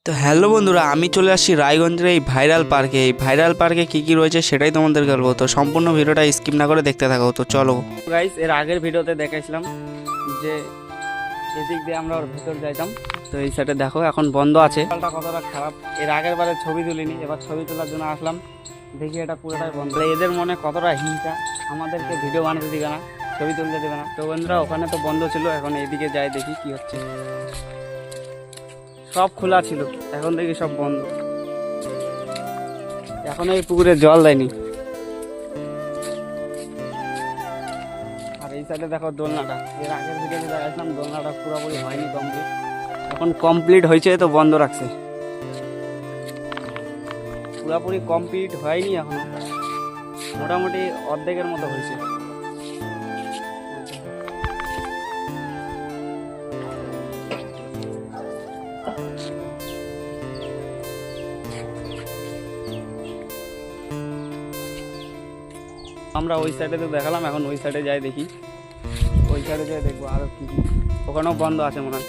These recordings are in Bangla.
তো হ্যালো বন্ধুরা, আমি চলে আসছি রায়গঞ্জের এই ভাইরাল পার্কে। এই ভাইরাল পার্কে কি কি রয়েছে সেটাই তোমাদের বলবো। তো সম্পূর্ণ ভিডিওটা স্কিপ না করে দেখতে থাকো। তো চলো গাইস, এর আগের ভিডিওতে দেখাইছিলাম যে এদিক দিয়ে আমরা ওর ভেতর যাইতাম। তো এই সাইডে দেখো এখন বন্ধ আছে। সকালটা কতটা খারাপ, এর আগের বারে ছবি তুলিনি, এবার ছবি তোলার জন্য আসলাম। দেখি এটা পুরোটাই বন্ধ। এদের মনে কতটা হিংসা, আমাদেরকে ভিডিও বানাতে দিবে না, ছবি তুলতে দেবে না। তো বন্ধুরা ওখানে তো বন্ধ ছিল, এখন এইদিকে যাই দেখি কি হচ্ছে। সব খোলা ছিল, এখন দেখি সব বন্ধ। এখন এই পুকুরে জল দেয়নি। আর এই সাইডে দেখো দোলনাটা, এর আগের ভিডিওতে দেখাচ্ছিলাম দোলনাটা পুরোপুরি হয়নি কমপ্লিট। এখন কমপ্লিট হয়েছে তো বন্ধ রাখছে, পুরোপুরি কমপ্লিট হয়নি এখনো, মোটামুটি অর্ধেকের মতো হয়েছে। আমরা ওই সাইডে তো দেখালাম, এখন ওই সাইডে যাই দেখি। ওই সাইডে যাই দেখবো আরো কি কি, ওখানেও বন্ধ আছে মনে হয়।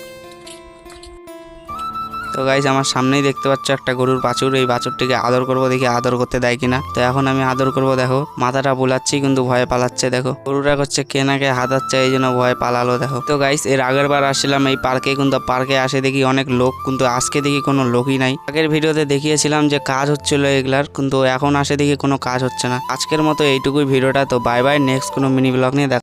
তো গাইস, আমার সামনেই দেখতে পাচ্ছ একটা গরুর বাছুর। এই বাছুরটিকে আদর করবো, দেখি আদর করতে দেয় কিনা। তো এখন আমি আদর করব। দেখো মাথাটা বুলাচ্ছি কিন্তু ভয়ে পালাচ্ছে। দেখো গরুটা করছে কেনাকে হাতাচ্ছে, এই জন্য ভয়ে পালালো। দেখো তো গাইস, এর আগের বার আসছিলাম এই পার্কে, কিন্তু পার্কে আসে দেখি অনেক লোক, কিন্তু আজকে দেখি কোনো লোকই নাই। আগের ভিডিওতে দেখিয়েছিলাম যে কাজ হচ্ছিল এগুলার, কিন্তু এখন আসে দেখি কোনো কাজ হচ্ছে না। আজকের মতো এইটুকুই ভিডিওটা। তো বাই বাই, নেক্সট কোনো মিনি ব্লগ নিয়ে দেখা।